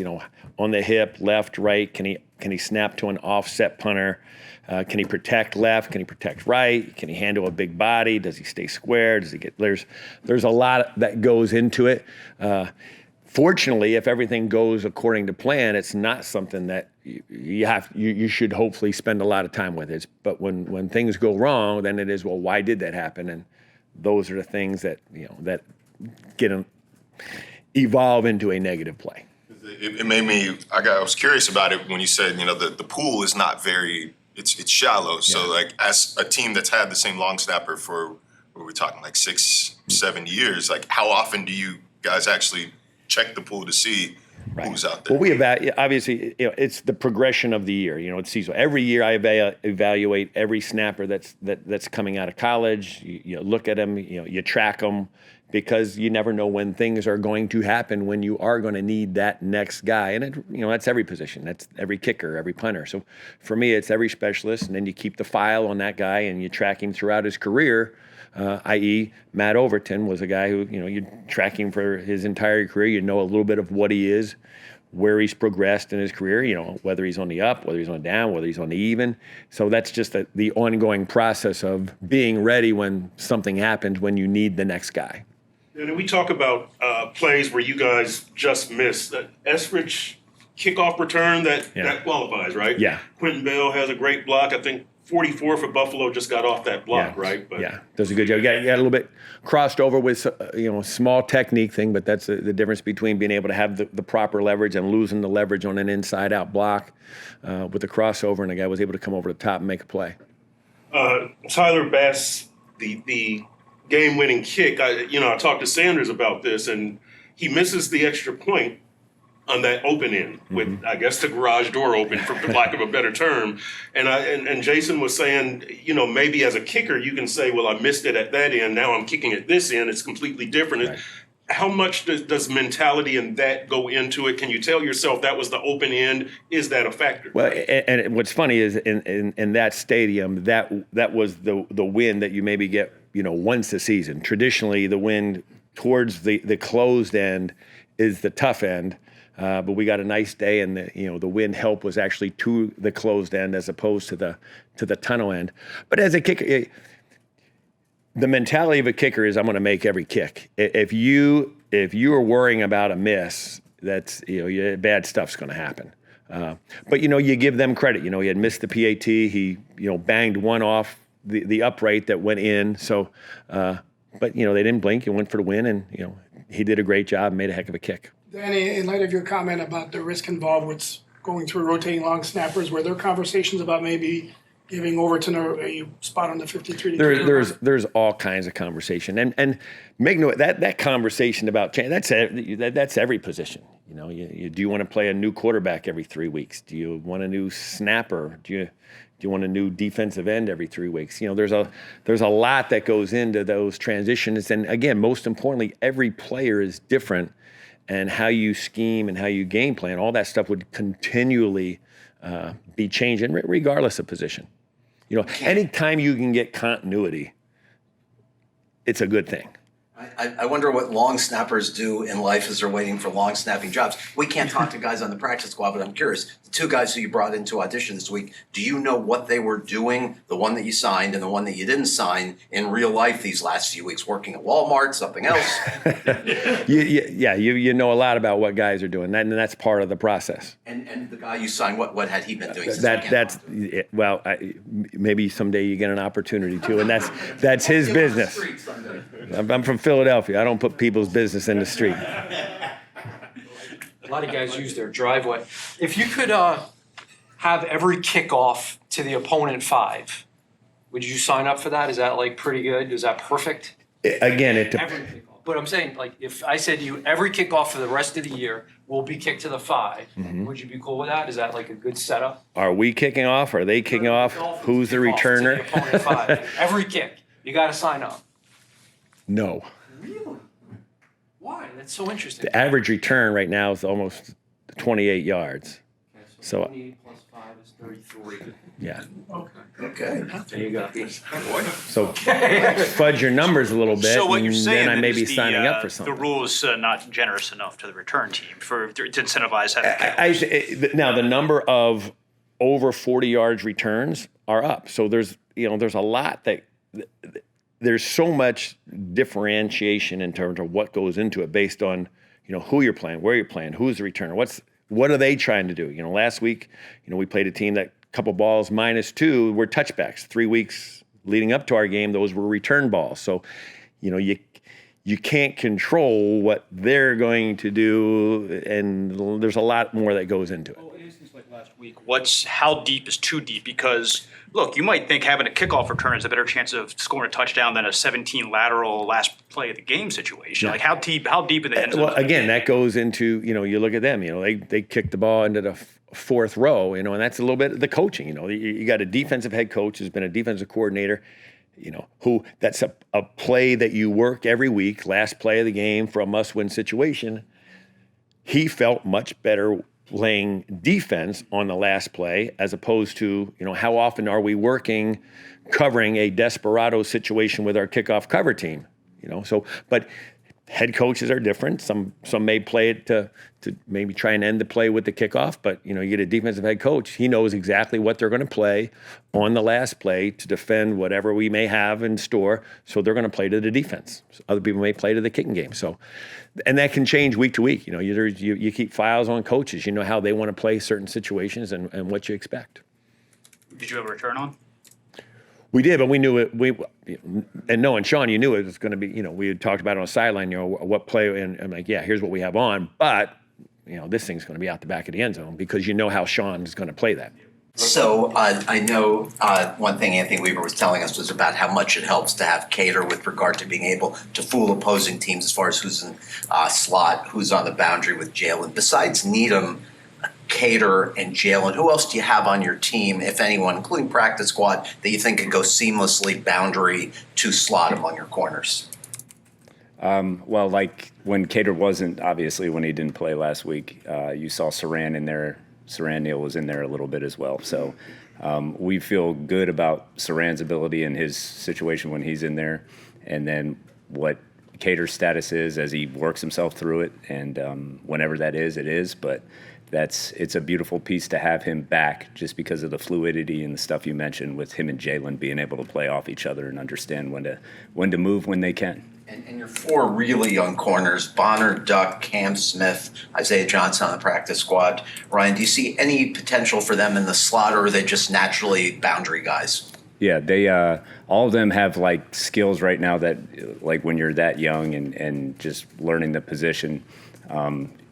Speaker 12: On the hip, left, right. Can he snap to an offset punter? Can he protect left? Can he protect right? Can he handle a big body? Does he stay square? Does he get... There's a lot that goes into it. Fortunately, if everything goes according to plan, it's not something that you should hopefully spend a lot of time with. But when things go wrong, then it is, well, why did that happen? And those are the things that that evolve into a negative play.
Speaker 7: It made me... I was curious about it when you said, the pool is not very... It's shallow. So, like, as a team that's had the same long snapper for, we're talking like 6-7 years, like, how often do you guys actually check the pool to see who's out there?
Speaker 12: Well, obviously, it's the progression of the year. It's seasonal. Every year, I evaluate every snapper that's coming out of college. You look at them, you track them, because you never know when things are going to happen, when you are going to need that next guy. And that's every position. That's every kicker, every punter. So for me, it's every specialist, and then you keep the file on that guy and you track him throughout his career. I.e., Matt Overton was a guy who, you track him for his entire career. You know a little bit of what he is, where he's progressed in his career, whether he's on the up, whether he's on the down, whether he's on the even. So that's just the ongoing process of being ready when something happens, when you need the next guy.
Speaker 3: And we talk about plays where you guys just missed. That Esrich kickoff return, that qualifies, right?
Speaker 12: Yeah.
Speaker 3: Quentin Bell has a great block. I think 44 for Buffalo just got off that block, right? But
Speaker 12: does a good job. You got a little bit crossed over with small technique thing, but that's the difference between being able to have the proper leverage and losing the leverage on an inside-out block with the crossover, and the guy was able to come over the top and make a play.
Speaker 3: Tyler Bass, the game-winning kick. I talked to Sanders about this, and he misses the extra point on that open end with, I guess, the garage door open, for lack of a better term. And Jason was saying, maybe as a kicker, you can say, well, I missed it at that end. Now I'm kicking at this end. It's completely different. Right. How much does mentality and that go into it? Can you tell yourself that was the open end? Is that a factor?
Speaker 12: Well, and what's funny is in that stadium, that was the win that you maybe get, once a season. Traditionally, the win towards the closed end is the tough end. But we got a nice day, and the wind help was actually to the closed end as opposed to the tunnel end. But as a kicker, the mentality of a kicker is, I'm going to make every kick. If you are worrying about a miss, that's bad stuff's going to happen. But you give them credit. He had missed the PAT. He banged one off the upright that went in. So, but they didn't blink. He went for the win, and he did a great job and made a heck of a kick.
Speaker 10: Danny, in light of your comment about the risk involved with going through rotating long snappers, were there conversations about maybe giving Overton a spot on the 53?
Speaker 12: There's all kinds of conversation, and make note that conversation about change. That's every position. Do you want to play a new quarterback every 3 weeks? Do you want a new snapper? Do you want a new defensive end every 3 weeks? There's a lot that goes into those transitions, and again, most importantly, every player is different. And how you scheme and how you game plan, all that stuff would continually be changing regardless of position. Anytime you can get continuity, it's a good thing.
Speaker 1: I wonder what long snappers do in life as they're waiting for long snapping jobs. We can't talk to guys on the practice squad, but I'm curious. The two guys who you brought into audition this week, do you know what they were doing, the one that you signed and the one that you didn't sign, in real life these last few weeks, working at Walmart, something else?
Speaker 12: You know a lot about what guys are doing, and that's part of the process.
Speaker 1: And the guy you signed, what had he been doing since
Speaker 12: maybe someday you get an opportunity to, and that's his business. I'm from Philadelphia. I don't put people's business in the street.
Speaker 8: A lot of guys use their driveway. If you could have every kickoff to the opponent 5, would you sign up for that? Is that pretty good? Is that perfect?
Speaker 12: Again,
Speaker 8: But I'm saying, if I said to you, every kickoff for the rest of the year, we'll be kicked to the 5. Would you be cool with that? Is that like a good setup?
Speaker 12: Are we kicking off? Are they kicking off?
Speaker 8: Dolphins
Speaker 12: Who's the
Speaker 8: kick off to
Speaker 12: returner?
Speaker 8: the opponent 5. Every kick, you got to sign up.
Speaker 12: No.
Speaker 8: Really? Why? That's so interesting.
Speaker 12: The average return right now is almost 28 yards.
Speaker 8: Okay,
Speaker 12: So-
Speaker 8: 28 plus 5 is 33.
Speaker 12: Yeah.
Speaker 8: Okay. There you go.
Speaker 12: So fudge your numbers a little bit,
Speaker 5: So what you're
Speaker 12: and
Speaker 5: saying
Speaker 12: then I may
Speaker 5: is
Speaker 12: be
Speaker 5: the,
Speaker 12: signing up for something.
Speaker 5: The rule is not generous enough to the return team to incentivize having kickoffs.
Speaker 12: Now the number of over 40 yards returns are up. So there's a lot that there's so much differentiation in terms of what goes into it based on who you're playing, where you're playing, who's the returner, what are they trying to do. Last week we played a team that couple balls -2 were touchbacks. 3 weeks leading up to our game, those were return balls. So you can't control what they're going to do, and there's a lot more that goes into it.
Speaker 5: Well, in instance like last week, how deep is too deep? Because look, you might think having a kickoff return is a better chance of scoring a touchdown than a 17 lateral last play of the game situation. Like how deep in the end zone?
Speaker 12: Well, again, that goes into you look at them. They kicked the ball into the fourth row. And that's a little bit of the coaching. You got a defensive head coach who's been a defensive coordinator. Who that's a play that you work every week. Last play of the game for a must-win situation. He felt much better playing defense on the last play as opposed to how often are we working covering a desperado situation with our kickoff cover team. So but head coaches are different. Some may play it to maybe try and end the play with the kickoff, but you get a defensive head coach. He knows exactly what they're going to play on the last play to defend whatever we may have in store. So they're going to play to the defense. Other people may play to the kicking game. So, and that can change week to week. You keep files on coaches. You know how they want to play certain situations and what you expect.
Speaker 5: Did you have a return on?
Speaker 12: We did, but we knew it. And Sean, you knew it was going to be. We had talked about it on the sideline. What play? And I'm like, yeah, here's what we have on. But this thing's going to be out the back of the end zone because you know how Sean is going to play that.
Speaker 1: So I know one thing Anthony Weaver was telling us was about how much it helps to have Cater with regard to being able to fool opposing teams as far as who's in slot, who's on the boundary with Jalen. Besides Needham, Cater, and Jalen, who else do you have on your team, if anyone, including practice squad, that you think could go seamlessly boundary to slot among your corners?
Speaker 13: Well, like when Cater wasn't, obviously when he didn't play last week, you saw Saran in there. Saran Neal was in there a little bit as well. So we feel good about Saran's ability in his situation when he's in there. And then what Cater's status is as he works himself through it. And whenever that is, it is. But it's a beautiful piece to have him back just because of the fluidity and the stuff you mentioned with him and Jalen being able to play off each other and understand when to move when they can.
Speaker 1: And your 4 really young corners, Bonner, Duck, Cam Smith, Isaiah Johnson on the practice squad. Ryan, do you see any potential for them in the slot, or are they just naturally boundary guys?
Speaker 13: Yeah, they all of them have like skills right now that like when you're that young and just learning the position,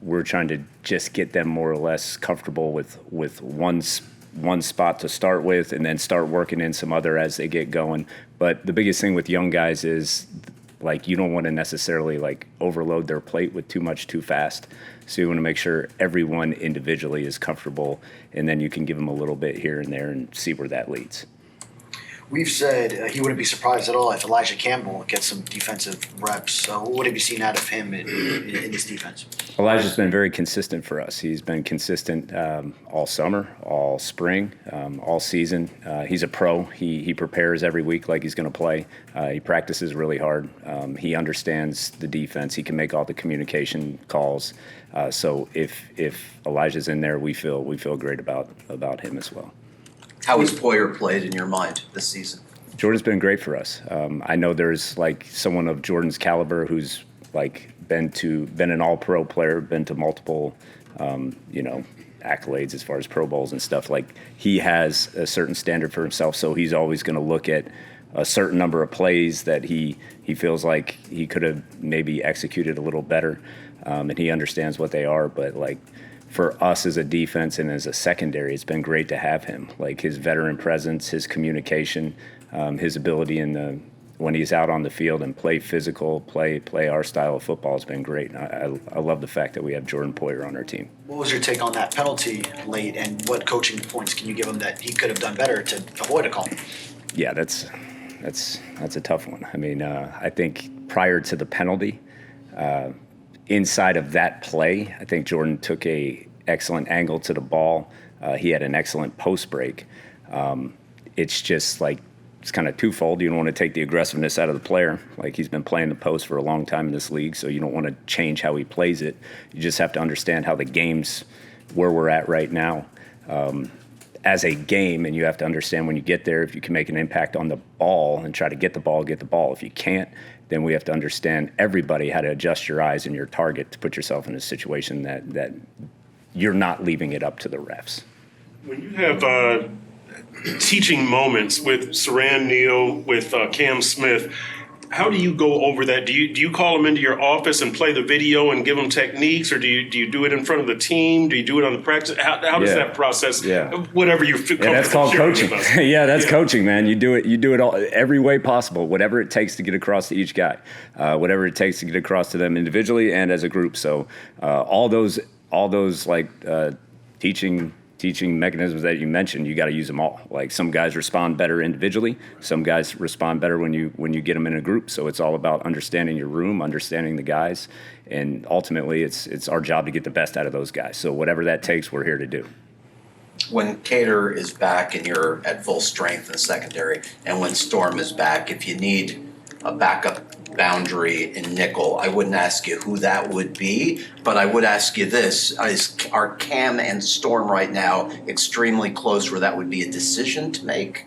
Speaker 13: we're trying to just get them more or less comfortable with one spot to start with and then start working in some other as they get going. But the biggest thing with young guys is like you don't want to necessarily like overload their plate with too much too fast. So you want to make sure everyone individually is comfortable, and then you can give them a little bit here and there and see where that leads.
Speaker 4: We've said he wouldn't be surprised at all if Elijah Campbell gets some defensive reps. So what have you seen out of him in this defense?
Speaker 13: Elijah's been very consistent for us. He's been consistent all summer, all spring, all season. He's a pro. He prepares every week like he's going to play. He practices really hard. He understands the defense. He can make all the communication calls. So if Elijah's in there, we feel great about him as well.
Speaker 1: How has Poyer played in your mind this season?
Speaker 13: Jordan's been great for us. I know there's like someone of Jordan's caliber who's like been an all-pro player, been to multiple, accolades as far as Pro Bowls and stuff. Like he has a certain standard for himself, so he's always going to look at a certain number of plays that he feels like he could have maybe executed a little better, and he understands what they are. But like for us as a defense and as a secondary, it's been great to have him. Like his veteran presence, his communication, his ability when he's out on the field and play physical, play our style of football has been great. And I love the fact that we have Jordan Poyer on our team.
Speaker 4: What was your take on that penalty late, and what coaching points can you give him that he could have done better to avoid a call?
Speaker 13: Yeah, that's a tough one. I mean, I think prior to the penalty, inside of that play, I think Jordan took a excellent angle to the ball. He had an excellent post break. It's just like, it's kind of twofold. You don't want to take the aggressiveness out of the player. Like, he's been playing the post for a long time in this league, so you don't want to change how he plays it. You just have to understand how the game's where we're at right now as a game, and you have to understand when you get there, if you can make an impact on the ball and try to get the ball. If you can't, then we have to understand everybody how to adjust your eyes and your target to put yourself in a situation that you're not leaving it up to the refs.
Speaker 3: When you have teaching moments with Saran Neal, with Cam Smith, how do you go over that? Do you call them into your office and play the video and give them techniques, or do you do it in front of the team? Do you do it on the practice? How does that process?
Speaker 13: Yeah.
Speaker 3: Whatever you feel comfortable.
Speaker 13: That's called
Speaker 3: sharing
Speaker 13: coaching.
Speaker 3: with us.
Speaker 13: Yeah, that's coaching, man. You do it all every way possible, whatever it takes to get across to each guy, whatever it takes to get across to them individually and as a group. So all those like teaching mechanisms that you mentioned, you got to use them all. Like, some guys respond better individually, some guys respond better when you get them in a group. So it's all about understanding your room, understanding the guys, and ultimately it's our job to get the best out of those guys. So whatever that takes, we're here to do.
Speaker 1: When Cater is back and you're at full strength in the secondary, and when Storm is back, if you need a backup boundary in nickel, I wouldn't ask you who that would be, but I would ask you this: are Cam and Storm right now extremely close where that would be a decision to make,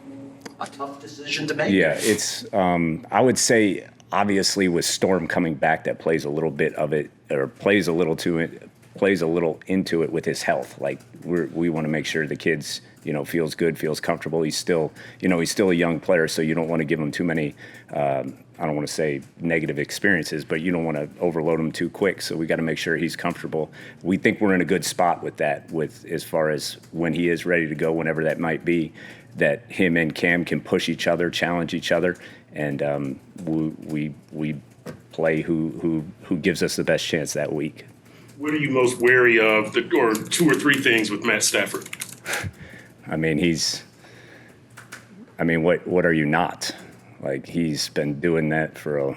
Speaker 1: a tough decision to make?
Speaker 13: Yeah, it's I would say, obviously, with Storm coming back, that plays a little bit of it, or plays a little into it with his health. Like, we want to make sure the kid's, feels good, feels comfortable. He's still a young player, so you don't want to give him too many, I don't want to say negative experiences, but you don't want to overload him too quick. So we got to make sure he's comfortable. We think we're in a good spot with that, with as far as when he is ready to go, whenever that might be, that him and Cam can push each other, challenge each other, and we play who gives us the best chance that week.
Speaker 3: What are you most wary of, or 2 or 3 things with Matt Stafford?
Speaker 13: I mean, what are you not? Like, he's been doing that for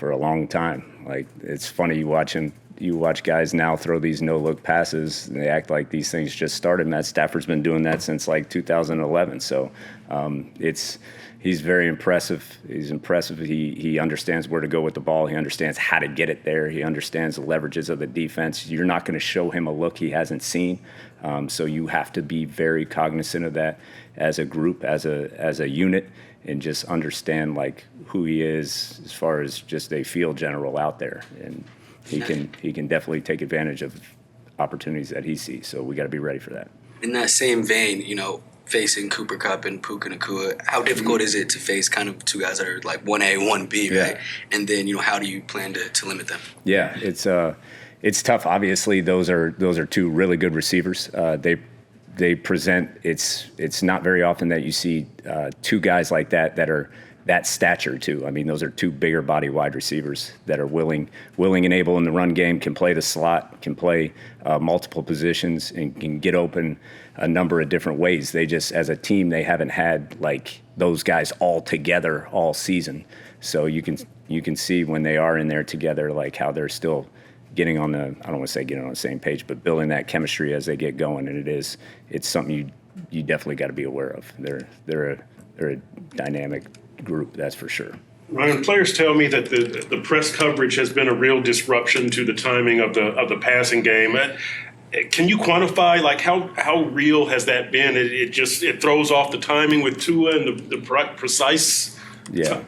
Speaker 13: a long time. Like, it's funny, you watch guys now throw these no-look passes, and they act like these things just started. Matt Stafford's been doing that since like 2011. So he's very impressive. He's impressive. He understands where to go with the ball. He understands how to get it there. He understands the leverages of the defense. You're not going to show him a look he hasn't seen. So you have to be very cognizant of that as a group, as a unit, and just understand like who he is as far as just a field general out there. And he can definitely take advantage of opportunities that he sees. So we got to be ready for that.
Speaker 14: In that same vein, facing Cooper Kupp and Puka Nacua, how difficult is it to face kind of 2 guys that are like 1A, 1B, right? And then, how do you plan to limit them?
Speaker 13: Yeah, it's tough. Obviously, those are 2 really good receivers. They present. It's not very often that you see 2 guys like that are that stature too. I mean, those are 2 bigger body wide receivers that are willing and able in the run game, can play the slot, can play multiple positions, and can get open a number of different ways. They just, as a team, they haven't had like those guys all together all season. So you can see when they are in there together, like how they're still getting on the, I don't want to say getting on the same page, but building that chemistry as they get going. And it's something you definitely got to be aware of. They're a dynamic group, that's for sure.
Speaker 3: Ryan, players tell me that the press coverage has been a real disruption to the timing of the passing game. Can you quantify like how real has that been? It throws off the timing with Tua and the precise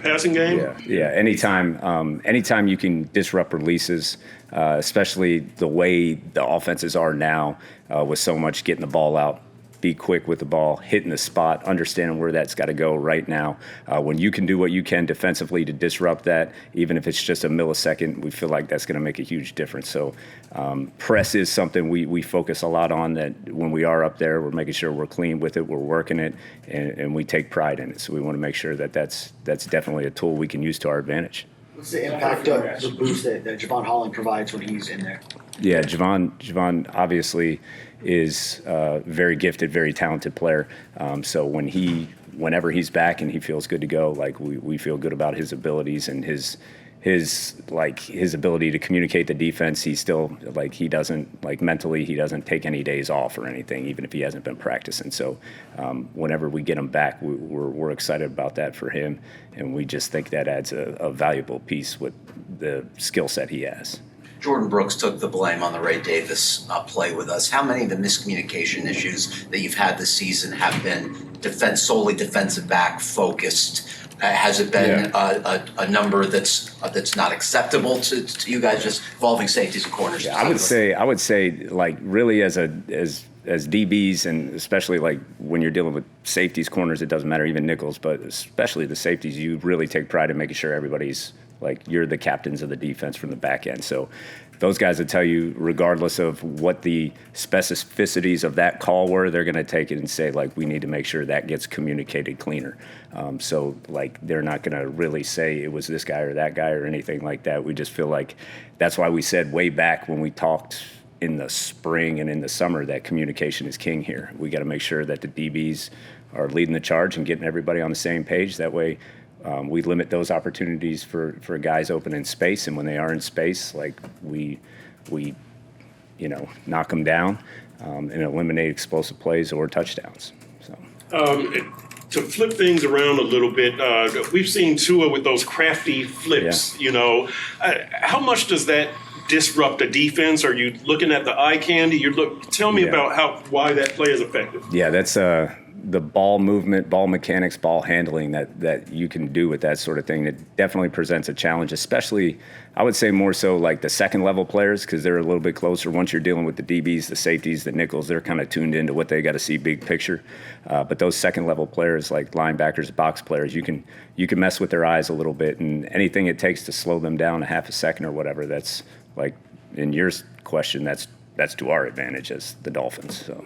Speaker 3: passing game.
Speaker 13: Yeah. Anytime you can disrupt releases, especially the way the offenses are now, with so much getting the ball out be quick with the ball, hitting the spot, understanding where that's got to go right now. When you can do what you can defensively to disrupt that, even if it's just a millisecond, we feel like that's going to make a huge difference. So press is something we focus a lot on, that when we are up there, we're making sure we're clean with it, we're working it, and we take pride in it. So we want to make sure that that's definitely a tool we can use to our advantage.
Speaker 4: What's the impact of the boost that Javon Holland provides when he's in there?
Speaker 13: Yeah, Javon obviously is a very gifted, very talented player. So whenever he's back and he feels good to go, like we feel good about his abilities and his ability to communicate the defense. He's still he doesn't mentally, he doesn't take any days off or anything, even if he hasn't been practicing. So whenever we get him back, we're excited about that for him, and we just think that adds a valuable piece with the skill set he has.
Speaker 1: Jordan Brooks took the blame on the Ray Davis play with us. How many of the miscommunication issues that you've had this season have been solely defensive back focused? Has it been a number that's not acceptable to you guys, just involving safeties and corners?
Speaker 13: Yeah, I would say really as DBs, and especially when you're dealing with safeties, corners, it doesn't matter, even nickels, but especially the safeties, you really take pride in making sure everybody's you're the captains of the defense from the back end. So those guys will tell you, regardless of what the specificities of that call were, they're going to take it and say, we need to make sure that gets communicated cleaner. So they're not going to really say it was this guy or that guy or anything like that. We just feel like that's why we said way back when we talked in the spring and in the summer that communication is king here. We got to make sure that the DBs are leading the charge and getting everybody on the same page. That way, we limit those opportunities for guys open in space, and when they are in space, we knock them down and eliminate explosive plays or touchdowns. So
Speaker 3: to flip things around a little bit, we've seen Tua with those crafty flips.
Speaker 13: Yeah.
Speaker 3: How much does that disrupt a defense? Are you looking at the eye candy? Tell me about why that play is effective.
Speaker 13: Yeah, that's the ball movement, ball mechanics, ball handling that you can do with that sort of thing. It definitely presents a challenge, especially, I would say more so the second level players, because they're a little bit closer. Once you're dealing with the DBs, the safeties, the nickels, they're kind of tuned into what they got to see big picture. But those second level players, like linebackers, box players, you can mess with their eyes a little bit, and anything it takes to slow them down a half a second or whatever, that's in your question, that's to our advantage as the Dolphins. So.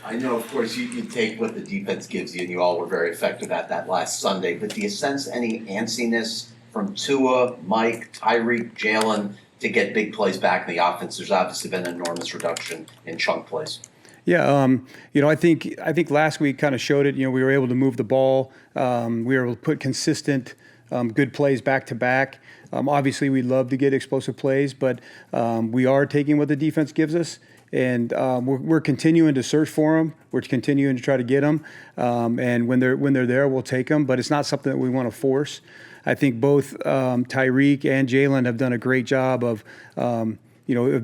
Speaker 1: I know, of course, you take what the defense gives you, and you all were very effective at that last Sunday, but do you sense any antsiness from Tua, Mike, Tyreek, Jalen to get big plays back in the offense? There's obviously been an enormous reduction in chunk plays.
Speaker 15: Yeah, I think last week kind of showed it. We were able to move the ball. We were able to put consistent, good plays back to back. Obviously, we love to get explosive plays, but we are taking what the defense gives us. And we're continuing to search for them. We're continuing to try to get them. And when they're there, we'll take them. But it's not something that we want to force. I think both Tyreek and Jalen have done a great job of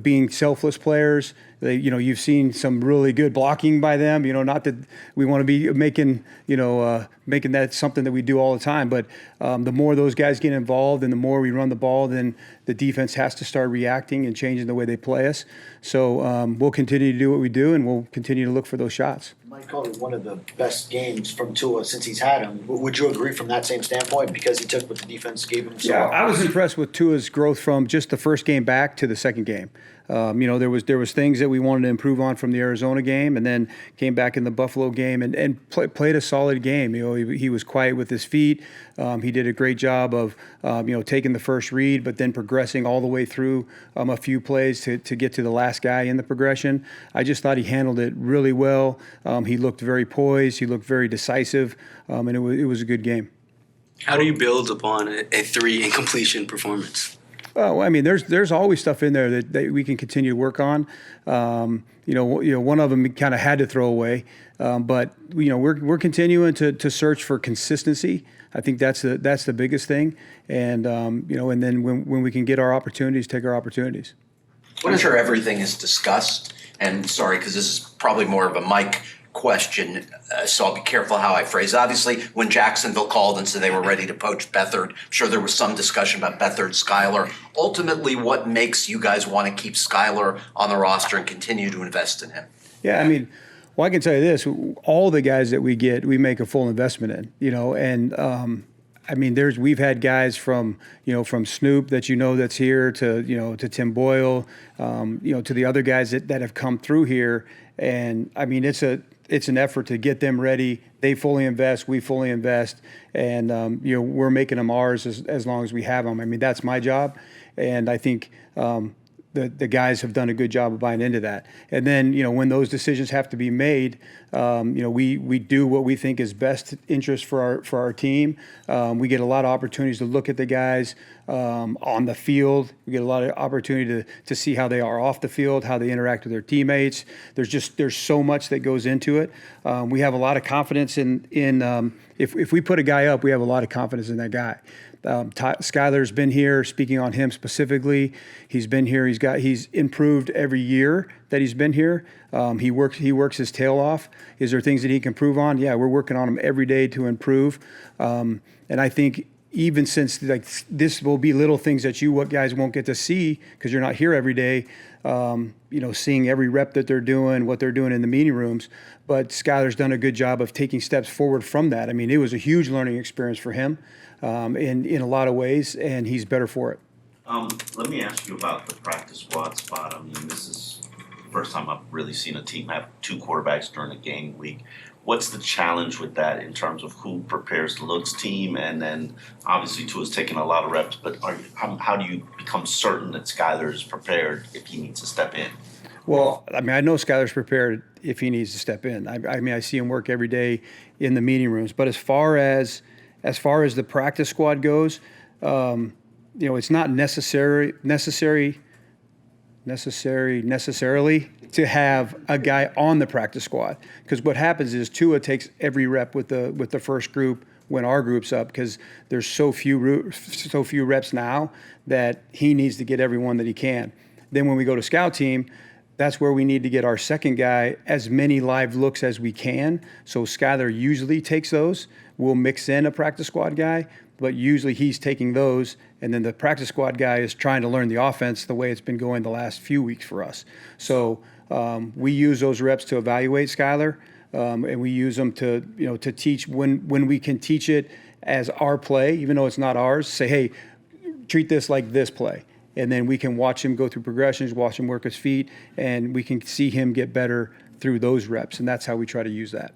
Speaker 15: being selfless players. You've seen some really good blocking by them. Not that we want to be making that something that we do all the time, but the more those guys get involved and the more we run the ball, then the defense has to start reacting and changing the way they play us. So we'll continue to do what we do, and we'll continue to look for those shots.
Speaker 4: Mike called it one of the best games from Tua since he's had him. Would you agree from that same standpoint, because he took what the defense gave him?
Speaker 15: Yeah, I was impressed with Tua's growth from just the first game back to the second game. There was things that we wanted to improve on from the Arizona game, and then came back in the Buffalo game and played a solid game. He was quiet with his feet. He did a great job of taking the first read, but then progressing all the way through a few plays to get to the last guy in the progression. I just thought he handled it really well. He looked very poised. He looked very decisive, and it was a good game.
Speaker 14: How do you build upon a 3 incompletion performance?
Speaker 15: Well, there's always stuff in there that we can continue to work on. One of them kind of had to throw away, but we're continuing to search for consistency. I think that's the biggest thing, and and then when we can get our opportunities, take our opportunities.
Speaker 1: I'm sure everything is discussed, and sorry, because this is probably more of a Mike question, so I'll be careful how I phrase it. Obviously, when Jacksonville called and said they were ready to poach Beathard, I'm sure there was some discussion about Beathard, Skylar. Ultimately, what makes you guys want to keep Skylar on the roster and continue to invest in him?
Speaker 15: Yeah, Well, I can tell you this: all the guys that we get, we make a full investment in. And I mean, we've had guys from Snoop that that's here to Tim Boyle, to the other guys that have come through here, and I mean it's an effort to get them ready. They fully invest, we fully invest, and we're making them ours as long as we have them. I mean, that's my job, and I think the guys have done a good job of buying into that. And then when those decisions have to be made, we do what we think is best interest for our team. We get a lot of opportunities to look at the guys on the field. We get a lot of opportunity to see how they are off the field, how they interact with their teammates. There's so much that goes into it. We have a lot of confidence in if we put a guy up, we have a lot of confidence in that guy. Skylar's been here. Speaking on him specifically, he's been here. He's improved every year that he's been here. He works his tail off. Is there things that he can improve on? Yeah, we're working on him every day to improve. And I think even since this will be little things that you guys won't get to see because you're not here every day. Seeing every rep that they're doing, what they're doing in the meeting rooms. But Skylar's done a good job of taking steps forward from that. I mean, it was a huge learning experience for him in a lot of ways, and he's better for it.
Speaker 6: Let me ask you about the practice squad spot. I mean, this is the first time I've really seen a team have two quarterbacks during a game week. What's the challenge with that in terms of who prepares Luke's team? And then obviously Tua's taking a lot of reps, but how do you become certain that Skylar is prepared if he needs to step in?
Speaker 15: Well, I mean, I know Skylar's prepared if he needs to step in. I mean, I see him work every day in the meeting rooms. But as far as the practice squad goes, it's not necessarily to have a guy on the practice squad, because what happens is Tua takes every rep with the first group when our group's up, because there's so few reps now that he needs to get everyone that he can. Then when we go to scout team, that's where we need to get our second guy as many live looks as we can. So Skylar usually takes those. We'll mix in a practice squad guy, but usually he's taking those, and then the practice squad guy is trying to learn the offense the way it's been going the last few weeks for us. So we use those reps to evaluate Skylar, and we use them to teach when we can teach it as our play, even though it's not ours. Say, hey, treat this like this play, and then we can watch him go through progressions, watch him work his feet, and we can see him get better through those reps, and that's how we try to use that.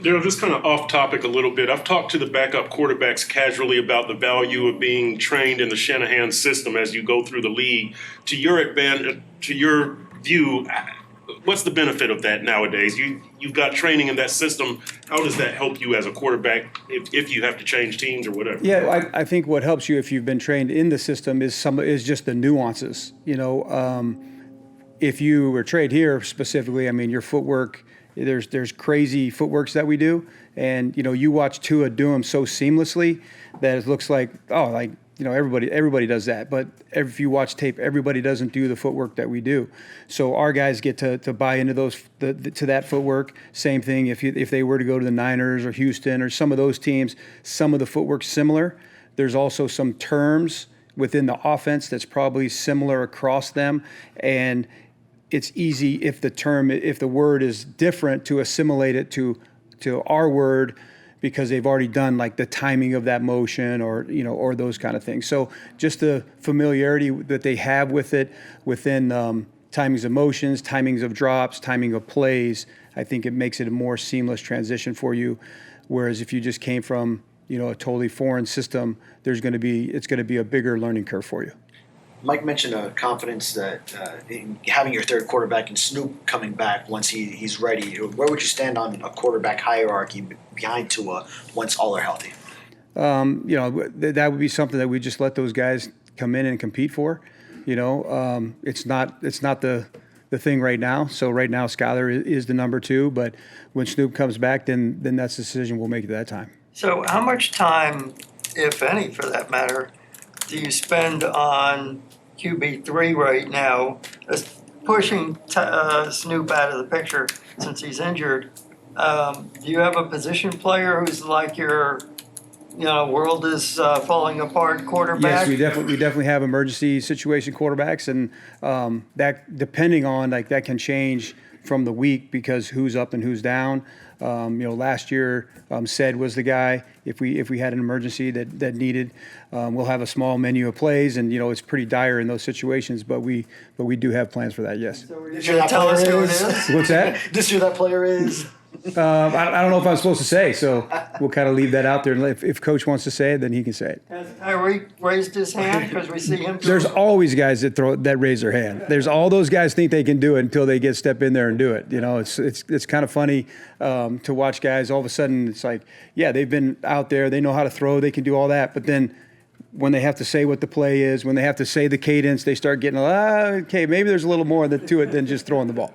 Speaker 3: Darrell, just kind of off topic a little bit. I've talked to the backup quarterbacks casually about the value of being trained in the Shanahan system as you go through the league. To your view, what's the benefit of that nowadays? You've got training in that system. How does that help you as a quarterback if you have to change teams or whatever?
Speaker 15: Yeah, I think what helps you if you've been trained in the system is just the nuances. If you were trained here specifically, I mean, your footwork. There's crazy footworks that we do, and you watch Tua do them so seamlessly that it looks like everybody does that. But if you watch tape, everybody doesn't do the footwork that we do. So our guys get to buy into to that footwork. Same thing if they were to go to the Niners or Houston or some of those teams, some of the footwork's similar. There's also some terms within the offense that's probably similar across them, and it's easy if the word is different to assimilate it to our word, because they've already done like the timing of that motion or those kind of things. So just the familiarity that they have with it within timings of motions, timings of drops, timing of plays, I think it makes it a more seamless transition for you. Whereas if you just came from a totally foreign system, it's going to be a bigger learning curve for you.
Speaker 4: Mike mentioned confidence that in having your third quarterback and Snoop coming back once he's ready. Where would you stand on a quarterback hierarchy behind Tua once all are healthy?
Speaker 15: That would be something that we just let those guys come in and compete for. It's not the thing right now. So right now Skylar is the number 2, but when Snoop comes back, then that's the decision we'll make at that time.
Speaker 11: So how much time, if any for that matter, do you spend on QB3 right now, pushing Snoop out of the picture since he's injured? Do you have a position player who's like your, world is falling apart quarterback?
Speaker 15: Yes, we definitely have emergency situation quarterbacks, and that depending on that can change from the week because who's up and who's down. Last year, Said was the guy. If we had an emergency that needed, we'll have a small menu of plays, and it's pretty dire in those situations. But we do have plans for that. Yes.
Speaker 4: This year that player is.
Speaker 15: What's that?
Speaker 4: This year that player is.
Speaker 15: I don't know if I'm supposed to say, so we'll kind of leave that out there. And if Coach wants to say it, then he can say it.
Speaker 11: Has Tyreek raised his hand? Because we see him.
Speaker 15: There's always guys that raise their hand. There's all those guys think they can do it until they step in there and do it. It's kind of funny to watch guys. All of a sudden, it's like, yeah, they've been out there. They know how to throw. They can do all that. But then when they have to say what the play is, when they have to say the cadence, they start getting, okay, maybe there's a little more to it than just throwing the ball.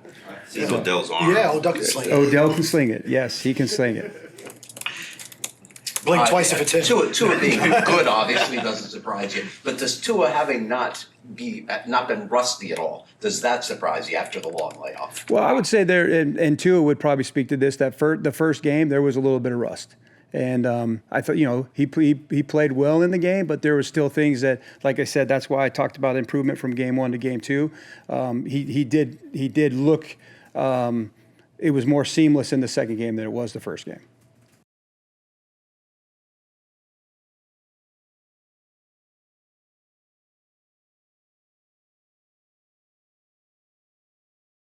Speaker 6: See Odell's arm.
Speaker 4: Yeah, Odell can sling it.
Speaker 15: Odell can sling it. Yes, he can sling it.
Speaker 4: Blink twice if it's hit.
Speaker 1: Tua being good obviously doesn't surprise you, but does Tua having not been rusty at all, does that surprise you after the long layoff?
Speaker 15: Well, I would say and Tua would probably speak to this, that the first game, there was a little bit of rust. And I thought, he played well in the game, but there were still things that, like I said, that's why I talked about improvement from game 1 to game 2. He did look, it was more seamless in the second game than it was the first game.